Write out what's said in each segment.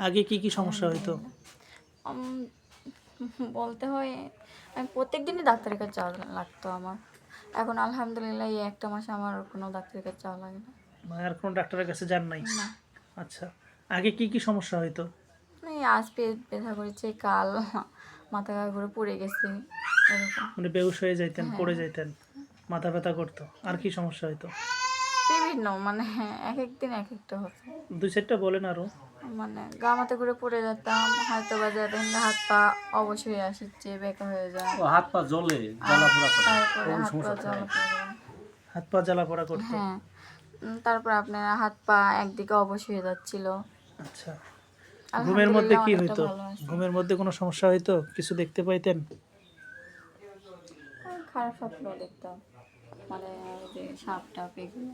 আগে কি কি সমস্যা হইতো? উম, বলতে হয় আমি প্রত্যেক দিনই ডাক্তারের কাছে যাওয়া লাগতো আমার। এখন আলহামদুলিল্লাহ এই একটা মাসে আমার কোনো ডাক্তারের কাছে যাওয়া লাগে না। মানে আর কোনো ডাক্তারের কাছে যান নাই? না, আচ্ছা, আগে কি কি সমস্যা হইতো? এই আজ ব্যথা করেছে, কাল মাথা ঘুরে পড়ে গেছে, এরকম। মানে বেহুশ হয়ে যাইতেন, হ্যাঁ, পড়ে যাইতেন, মাথা ব্যথা করতো, আর কি সমস্যা হইতো? বিভিন্ন মানে এক এক দিন এক একটা হতো। দুই চারটা বলেন আরো। মানে গা মাথা ঘুরে পড়ে যেতাম, হয়তো বা যেদিন হাত পা অবশ হয়ে আসছে, বেঁকা হয়ে যায়। ও হাত পা জ্বলে, জ্বালাপোড়া করে। তারপরে কোন হাত পা সমস্যা জ্বালা থাকে? পড়ে। হাত পা জ্বালা পোড়া করতো? হ্যাঁ, তারপর আপনার হাত পা একদিকে অবশ হয়ে যাচ্ছিল। আচ্ছা, ঘুমের মধ্যে আলহামদুলিল্লাহ কি অনেকটা হইতো? ভালো আছে। ঘুমের মধ্যে কোনো সমস্যা হইতো? কিছু দেখতে পাইতেন? খারাপ স্বপ্ন দেখতাম, মানে ওই যে সাপ টাপ এগুলো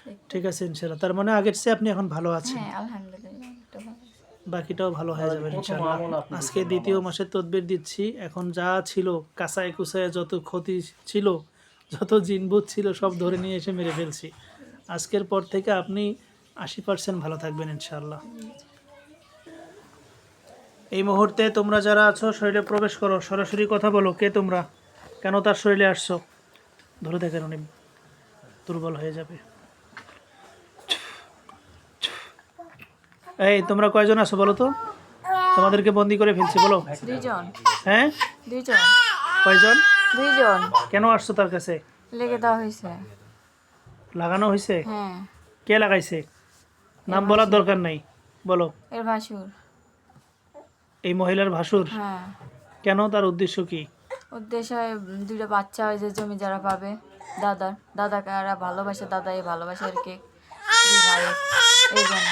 দেখতাম। ঠিক আছে ইনশাল্লাহ, তার মানে আগের চেয়ে আপনি এখন ভালো আছেন। হ্যাঁ, আলহামদুলিল্লাহ অনেকটা ভালো আছে। বাকিটাও ভালো হয়ে যাবে প্রথম ইনশাল্লাহ। আমল আপনি আজকে দিচ্ছেন দ্বিতীয় নামাজ। মাসের তদবির দিচ্ছি। এখন যা ছিল কাঁচায় কুচায়, যত ক্ষতি ছিল, যত জিনভূত ছিল, সব ধরে নিয়ে এসে মেরে ফেলছি। আজকের পর থেকে আপনি 80% ভালো থাকবেন ইনশাল্লাহ। এই মুহূর্তে তোমরা যারা আছো শরীরে প্রবেশ করো, সরাসরি কথা বলো। কে তোমরা? কেন তার শরীরে আসছো? ধরে দেখেন, উনি দুর্বল হয়ে যাবে। এই তোমরা কয়জন আছো বলো তো? তোমাদেরকে বন্দি করে ফেলছি, বলো। দুইজন, হ্যাঁ, দুইজন, কয়জন? দুইজন কেন আসছো তার কাছে? লেগে দেওয়া হয়েছে। লাগানো হয়েছে? হ্যাঁ, কে লাগাইছে? নাম বলার দরকার নাই, বলো। এর ভাসুর। এই মহিলার ভাসুর? হ্যাঁ, কেন, তার উদ্দেশ্য কি? উদ্দেশ্য হয় দুটো বাচ্চা হয় যে জমি যারা পাবে, দাদাকে আর ভালোবাসে, দাদা এই ভালোবাসে আর কি, দুই ভাই, এই জন্য।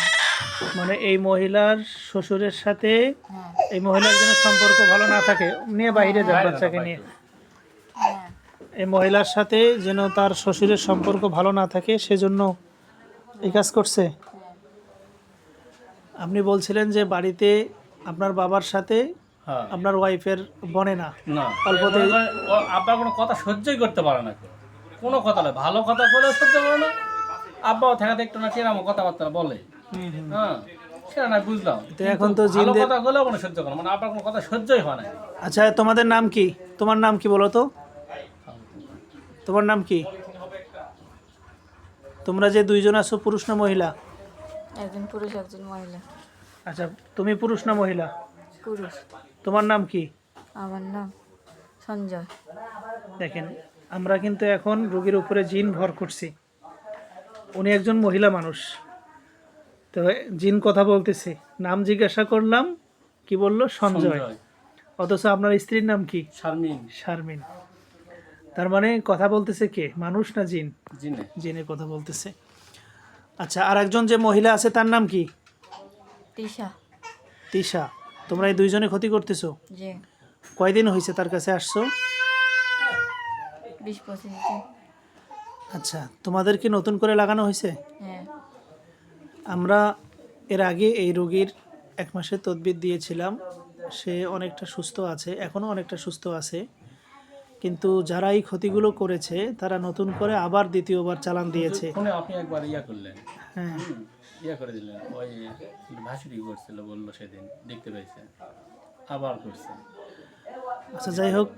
মানে এই মহিলার শ্বশুরের সাথে হ্যাঁ, এই মহিলার যেন সম্পর্ক ভালো না থাকে, নিয়ে বাইরে যান বাচ্চাকে নিয়ে। হ্যাঁ, এই মহিলার সাথে যেন তার শ্বশুরের সম্পর্ক ভালো না থাকে, সেজন্য এই কাজ করছে। আপনি বলছিলেন যে বাড়িতে আপনার বাবার সাথে হ্যাঁ। আপনার ওয়াইফের বনে না, না, অল্পতে আব্বা কোনো কথা সহ্যই করতে পারে না কেউ। কোনো কথা নয়, ভালো কথা বলে সহ্য করে না। আব্বাও থাকাতে একটু না সেরকম কথাবার্তা বলে। হ্যাঁ, সেটা না বুঝলাম। তো এখন তো ভালো জিনদের। কথা বলেও কোনো সহ্য করে না। মানে আব্বার কোনো কথা সহ্যই হয় না। আচ্ছা, তোমাদের নাম কি? তোমার নাম কি বলো তো? তোমার নাম কি? তোমরা যে দুইজন আছো, পুরুষ না মহিলা? একজন পুরুষ একজন মহিলা। আচ্ছা, তুমি পুরুষ না মহিলা? পুরুষ। তোমার নাম কি? আমার নাম সঞ্জয়। দেখেন, আমরা কিন্তু এখন রোগীর উপরে জিন ভর করছি। উনি একজন মহিলা মানুষ, তো জিন কথা বলতেছে। নাম জিজ্ঞাসা করলাম, কি বললো? সঞ্জয়। সঞ্জয়, অথচ আপনার স্ত্রীর নাম কি? শারমিন, শারমিন। তার মানে কথা বলতেছে কে, মানুষ না জিন? জিনে। জিনের কথা বলতেছে। আচ্ছা, আর একজন যে মহিলা আছে তার নাম কি? তিশা। তিশা। তোমরা এই দুইজনে ক্ষতি করতেছো? যে কয়দিন হয়েছে তার কাছে আসছো? 20-25 দিন। আচ্ছা, তোমাদের কি নতুন করে লাগানো হয়েছে? হ্যাঁ, আমরা এর আগে এই রোগীর 1 মাসের তদবির দিয়েছিলাম। সে অনেকটা সুস্থ আছে, এখনও অনেকটা সুস্থ আছে। কিন্তু যারা এই ক্ষতিগুলো করেছে তারা নতুন করে আবার দ্বিতীয়বার চালান দিয়েছে। ফোনে আপনি একবার ইয়া করলেন, হ্যাঁ, ইয়া করে দিলেন। ওই ভাসুরি করছিল, বললো সেদিন দেখতে পেয়েছে, আবার করছে। আচ্ছা যাই হোক,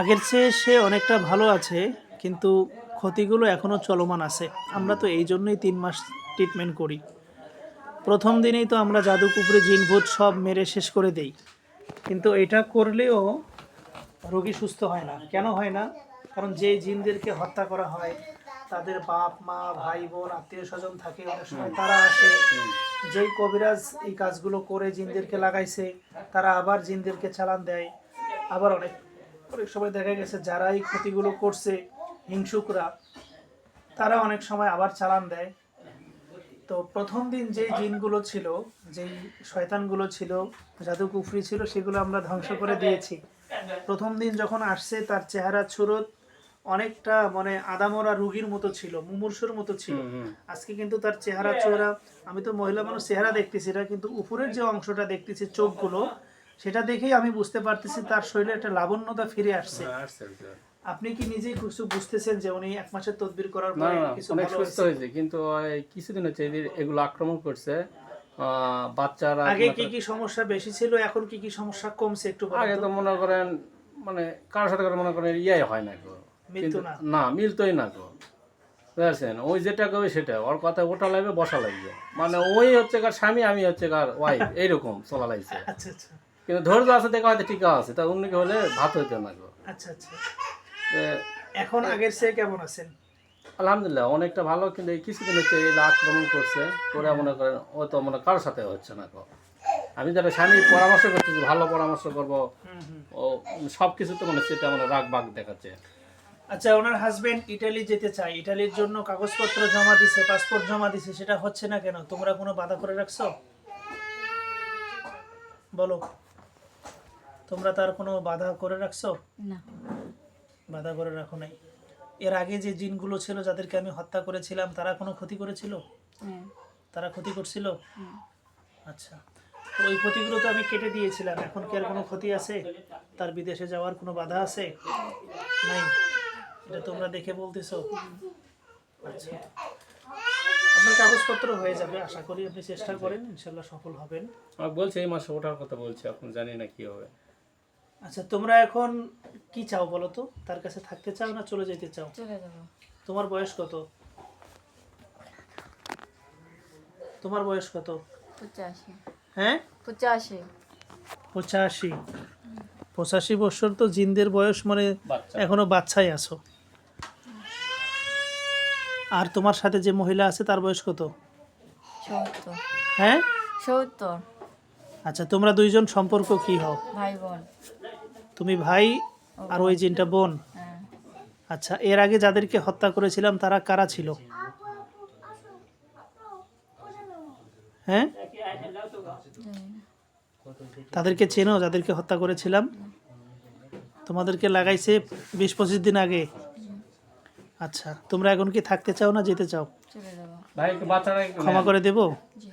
আগের চেয়ে সে অনেকটা ভালো আছে, কিন্তু ক্ষতিগুলো এখনও চলমান আছে। আমরা তো এই জন্যই 3 মাস ট্রিটমেন্ট করি। প্রথম দিনেই তো আমরা জাদু কুপুরি জিন ভূত সব মেরে শেষ করে দেই, কিন্তু এটা করলেও রোগী সুস্থ হয় না। কেন হয় না? কারণ যে জিনদেরকে হত্যা করা হয় তাদের বাপ মা ভাই বোন আত্মীয় স্বজন থাকে, অনেক সময় তারা আসে। যেই কবিরাজ এই কাজগুলো করে জিনদেরকে লাগাইছে, তারা আবার জিনদেরকে চালান দেয়। আবার অনেক অনেক সময় দেখা গেছে যারা এই ক্ষতিগুলো করছে, হিংসুকরা, তারা অনেক সময় আবার চালান দেয়। তো প্রথম দিন যেই জিনগুলো ছিল, যেই শয়তানগুলো ছিল, জাদু কুফরি ছিল, সেগুলো আমরা ধ্বংস করে দিয়েছি। প্রথম দিন যখন আসছে তার চেহারা সুরত অনেকটা মানে আদামরা রুগীর মতো ছিল, মুমূর্ষুর মতো ছিল। আজকে কিন্তু তার চেহারা চোরা, আমি তো মহিলা মানুষ চেহারা দেখতেছি না, কিন্তু উপরের যে অংশটা দেখতেছি চোখগুলো, সেটা দেখেই আমি বুঝতে পারতেছি তার শরীরে একটা লাবণ্যতা ফিরে আসছে। আপনি কি নিজেই কিছু বুঝতেছেন যে উনি 1 মাসের তদবির করার না পরে না কিছু অনেক ভালো সুস্থ হয়েছে? হয়েছে, কিন্তু এই কিছুদিন হচ্ছে এগুলো আক্রমণ করছে। বাচ্চারা আগে কি কি সমস্যা বেশি ছিল, এখন কি কি সমস্যা কমছে একটু বলেন আগে তো? তো মনে করেন মানে কারোর সাথে করে মনে করেন ইয়াই হয় না গো, মৃত্যু কিন্তু না? না মিলতোই না গো, বুঝছেন? ওই যেটা কবে সেটা ওর কথা ওটা লাগবে বসা লাগবে, মানে ওই হচ্ছে কার স্বামী, আমি হচ্ছে কার ওয়াইফ, এইরকম চলা লাগছে। আচ্ছা আচ্ছা কিন্তু ধৈর্য আছে দেখে হয়তো ঠিক আছে, তা অন্যকে হলে ভাত হইতো না গো। আচ্ছা আচ্ছা। এ, এখন আগের চেয়ে কেমন আছেন? আলহামদুলিল্লাহ অনেকটা ভালো, কিন্তু এই কিছুদিন হচ্ছে এই আক্রমণ করছে করে মনে করেন ও তো মনে কারোর সাথে হচ্ছে না গো। আমি যারা স্বামী পরামর্শ করতেছি ভালো পরামর্শ করবো, ও সব কিছু তো মানে সেটা মানে রাগ বাগ দেখাচ্ছে। আচ্ছা, ওনার হাজবেন্ড ইটালি যেতে চায়, ইটালির জন্য কাগজপত্র জমা দিছে, পাসপোর্ট জমা দিছে, সেটা হচ্ছে না কেন? তোমরা কোনো বাধা করে রাখছো? বলো, তোমরা তার কোনো বাধা করে রাখছো? না। বাধা করে রাখো নাই। এর আগে যে জিনগুলো ছিল যাদেরকে আমি হত্যা করেছিলাম তারা কোনো ক্ষতি করেছিল? হ্যাঁ। তারা ক্ষতি করছিল? হুম। আচ্ছা, তো ওই ক্ষতিগুলো তো আমি কেটে দিয়েছিলাম, এখন কি আর কোনো ক্ষতি আছে? তার বিদেশে যাওয়ার কোনো বাধা আছে? নাই? এটা তোমরা দেখে বলতেছো? আচ্ছা, আপনার কাগজপত্র হয়ে যাবে আশা করি, আপনি চেষ্টা করেন, ইনশাল্লাহ সফল হবেন। আর বলছে এই মাসে ওঠার কথা বলছে, এখন জানি না কি হবে। আচ্ছা, তোমরা এখন কি চাও বলো তো? তার কাছে থাকতে চাও না চলে যেতে চাও? চলে যাবো। তোমার বয়স কত? তোমার বয়স কত? 85। হ্যাঁ, 85। 85। 85 বছর তো জিনদের বয়স, মানে বাচ্চা এখনো বাচ্চাই আছো। আর তোমার সাথে যে মহিলা আছে তার বয়স কত? 70। হ্যাঁ, 70। আচ্ছা, তোমরা দুইজন সম্পর্ক কি হও? ভাই বোন। তুমি ভাই আর ওই জিনটা বোন? হ্যাঁ। আচ্ছা, এর আগে যাদেরকে হত্যা করেছিলাম তারা কারা ছিল? হ্যাঁ, জানি না। তাদেরকে চেনো যাদেরকে হত্যা করেছিলাম? তোমাদেরকে লাগাইছে 20-25 দিন আগে? আচ্ছা, তোমরা এখন কি থাকতে চাও না যেতে চাও? চলে যাবো। ভাই একটু বাচ্চারা একটু ক্ষমা করে দেব? জি।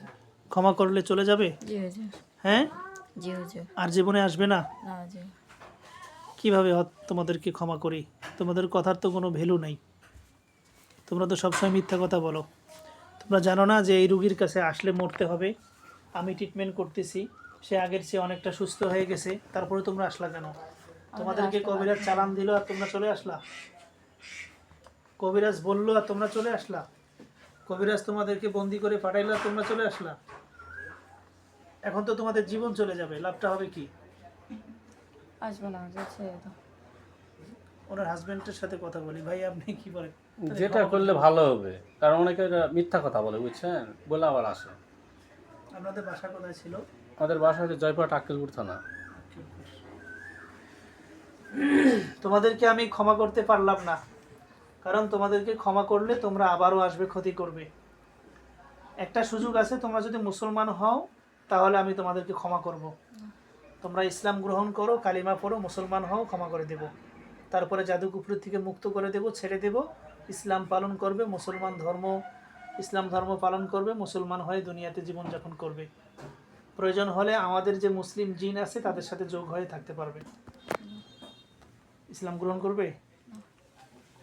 ক্ষমা করলে চলে যাবে? জি হুজুর। হ্যাঁ, জি হুজুর। আর জীবনে আসবে না? না জি। কিভাবে তোমাদেরকে ক্ষমা করি? তোমাদের কথার তো কোনো ভ্যালু নাই, তোমরা তো সবসময় মিথ্যা কথা বলো। তোমরা জানো না যে এই রুগীর কাছে আসলে মরতে হবে? আমি ট্রিটমেন্ট করতেছি, সে আগের চেয়ে অনেকটা সুস্থ হয়ে গেছে, তারপরে তোমরা আসলা কেন? তোমাদেরকে কবিরাজ চালান দিল আর তোমরা চলে আসলা? কবিরাজ বললো আর তোমরা চলে আসলা? কবিরাজ তোমাদেরকে বন্দি করে পাঠাইলো আর তোমরা চলে আসলা? এখন তো তোমাদের জীবন চলে যাবে, লাভটা হবে কি? আসবো না হুজুর, ছেড়ে দাও। ওনার হাজবেন্ডের সাথে কথা বলি, ভাই আপনি কি বলেন? যেটা করলে ভালো হবে, কারণ অনেকে মিথ্যা কথা বলে, বুঝছেন, বলে আবার আসে। আপনাদের বাসা কোথায় ছিল? আমাদের বাসা হচ্ছে জয়পুরহাট আক্কেলপুর থানা। তোমাদেরকে আমি ক্ষমা করতে পারলাম না, কারণ তোমাদেরকে ক্ষমা করলে তোমরা আবারও আসবে, ক্ষতি করবে। একটা সুযোগ আছে, তোমরা যদি মুসলমান হও তাহলে আমি তোমাদেরকে ক্ষমা করব। তোমরা ইসলাম গ্রহণ করো, কালিমা পড়ো, মুসলমান হও, ক্ষমা করে দেব। তারপরে জাদু কুফরি থেকে মুক্ত করে দেব, ছেড়ে দেব, ইসলাম পালন করবে, ইসলাম ধর্ম পালন করবে, মুসলমান হয়ে দুনিয়াতে জীবনযাপন করবে। প্রয়োজন হলে আমাদের যে মুসলিম জিন আছে তাদের সাথে যোগ হয়ে থাকতে পারবে। ইসলাম গ্রহণ করবে?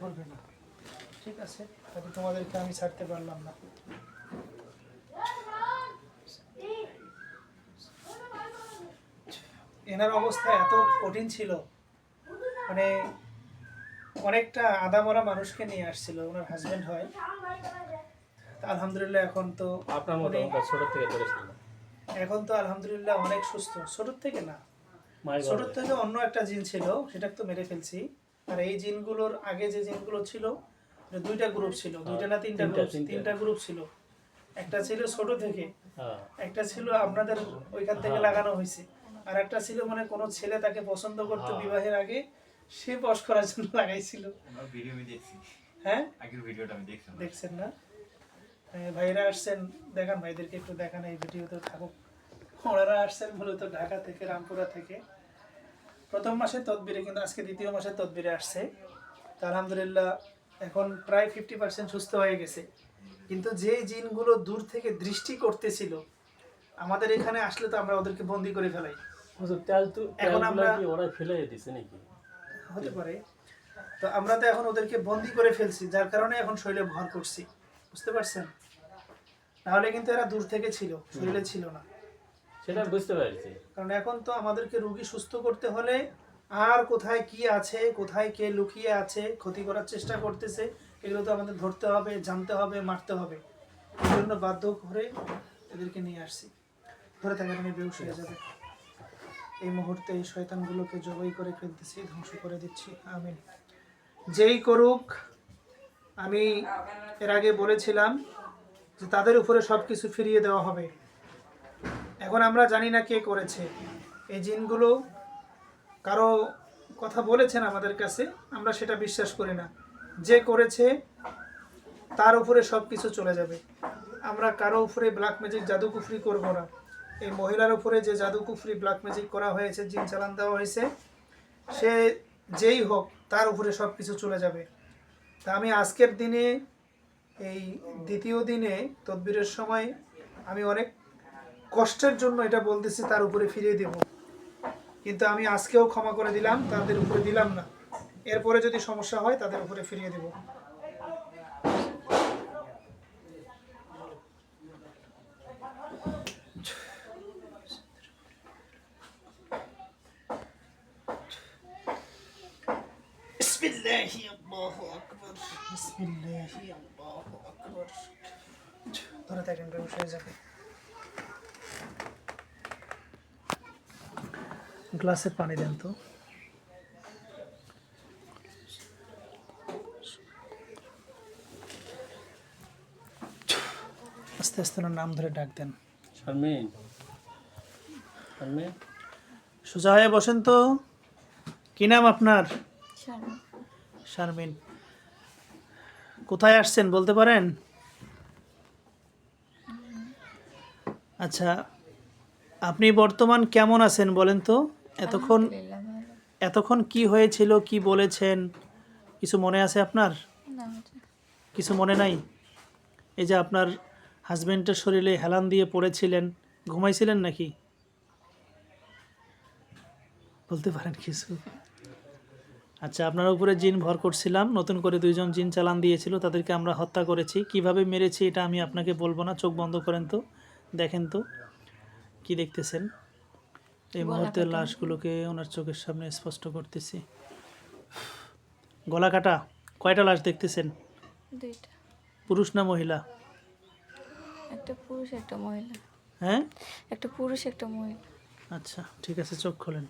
করবে না? ঠিক আছে, তাহলে তোমাদেরকে আমি ছাড়তে পারলাম না। এনার অবস্থা এত কঠিন ছিল, মানে অনেকটা আদামরা মানুষকে নিয়ে আসছিল, ওনার হাজবেন্ড হয়। আলহামদুলিল্লাহ এখন তো আপনার মতো ছোট থেকে ধরেছিল। এখন তো আলহামদুলিল্লাহ অনেক সুস্থ। ছোট থেকে না, ছোট থেকে অন্য একটা জিন ছিল, সেটা তো মেরে ফেলছি। আর এই জিনগুলোর আগে যে জিনগুলো ছিল, দুইটা গ্রুপ ছিল, দুইটা না তিনটা গ্রুপ, তিনটা গ্রুপ ছিল। একটা ছিল ছোট থেকে, একটা ছিল আপনাদের ওইখান থেকে লাগানো হয়েছে, আর একটা ছিল মানে কোনো ছেলে তাকে পছন্দ করতো বিবাহের আগে, সে বশ করার জন্য লাগাইছিল। ভিডিও আমি দেখছি, হ্যাঁ, আগের ভিডিওটা আমি দেখছি। দেখছেন না? ভাইরা আসছেন, দেখান ভাইদেরকে একটু দেখান, এই ভিডিওতে থাকুক। ওনারা আসছেন মূলত ঢাকা থেকে, রামপুরা থেকে। প্রথম মাসে তদবিরে, কিন্তু আজকে দ্বিতীয় মাসে তদবিরে আসছে। তা আলহামদুলিল্লাহ এখন প্রায় 50% সুস্থ হয়ে গেছে। কিন্তু যে জিনগুলো দূর থেকে দৃষ্টি করতেছিল, আমাদের এখানে আসলে তো আমরা ওদেরকে বন্দি করে ফেলাই। তেল তো এখন আমরা কি ওরা ফেলে দিছে নাকি? হতে পারে। তো আমরা তো এখন ওদেরকে বন্দি করে ফেলছি, যার কারণে এখন শরীরে ভর করছি, বুঝতে পারছেন? নাহলে কিন্তু এরা দূর থেকে ছিল, শরীরে ছিল না। সেটা বুঝতে পারছি। কারণ এখন তো আমাদেরকে রুগী সুস্থ করতে হলে আর কোথায় কি আছে, কোথায় কে লুকিয়ে আছে, ক্ষতি করার চেষ্টা করতেছে, এগুলো তো আমাদের ধরতে হবে, জানতে হবে, মারতে হবে। এই জন্য বাধ্য করে এদেরকে নিয়ে আসছি। ধরে থাকেন, আমি বেহুশ হয়ে যাবে। এই মুহূর্তে এই শয়তানগুলোকে জবাই করে ফেলতেছি, ধ্বংস করে দিচ্ছি। আমিন। যেই করুক, আমি এর আগে বলেছিলাম যে তাদের উপরে সব কিছু ফিরিয়ে দেওয়া হবে। এখন আমরা জানি না কে করেছে এই জিনগুলো। কারো কথা বলেছেন আমাদের কাছে, আমরা সেটা বিশ্বাস করি না। যে করেছে তার উপরে সব কিছু চলে যাবে। আমরা কারো উপরে ব্ল্যাক ম্যাজিক, জাদু কুফরি করব না। এই মহিলার উপরে যে জাদু কুফরি, ব্ল্যাক ম্যাজিক করা হয়েছে, জিন চালান দেওয়া হয়েছে, সে যেই হোক তার উপরে সব কিছু চলে যাবে। তা আমি আজকের দিনে, এই দ্বিতীয় দিনে তদবিরের সময়, আমি অনেক কষ্টের জন্য এটা বলতেছি, তার উপরে ফিরিয়ে দেব। কিন্তু আমি আজকেও ক্ষমা করে দিলাম, তাদের উপরে দিলাম না। এরপরে যদি সমস্যা হয় তাদের উপরে ফিরিয়ে দেব। বিসমিল্লাহি আল্লাহু আকবার, বিসমিল্লাহি আল্লাহু আকবার। ধরে থাকেন, বেহুশ হয়ে যাবে। গ্লাসে পানি দেন তো। আস্তে আস্তে ওনার নাম ধরে ডাক দেন। শারমিন, শারমিন, সোজা হয়ে বসেন তো। কি নাম আপনার? শারমিন। শারমিন। কোথায় আসছেন বলতে পারেন? আচ্ছা, আপনি বর্তমান কেমন আছেন বলেন তো? এতক্ষণ আলহামদুলিল্লাহ ভালো। এতক্ষণ কি হয়েছিল, কি বলেছেন, কিছু মনে আছে আপনার? না হুজুর। কিছু মনে নাই? এই যে আপনার হাজবেন্ডের শরীরে হেলান দিয়ে পড়েছিলেন, ঘুমাইছিলেন নাকি? বলতে পারেন কিছু? আচ্ছা, আপনার উপরে জিন ভর করছিলাম, নতুন করে 2 জন জিন চালান দিয়েছিল, তাদেরকে আমরা হত্যা করেছি। কিভাবে মেরেছি এটা আমি আপনাকে বলবো না, চোখ বন্ধ করেন তো, দেখেন তো কি দেখতেছেন। এই মুহূর্তে লাশগুলোকে ওনার চোখের সামনে স্পষ্ট করতেছি। গলা কাটা। কয়টা লাশ দেখতেছেন? 2টা। পুরুষ না মহিলা? একটা পুরুষ একটা মহিলা। হ্যাঁ, একটা পুরুষ একটা মহিলা। আচ্ছা ঠিক আছে, চোখ খোলেন।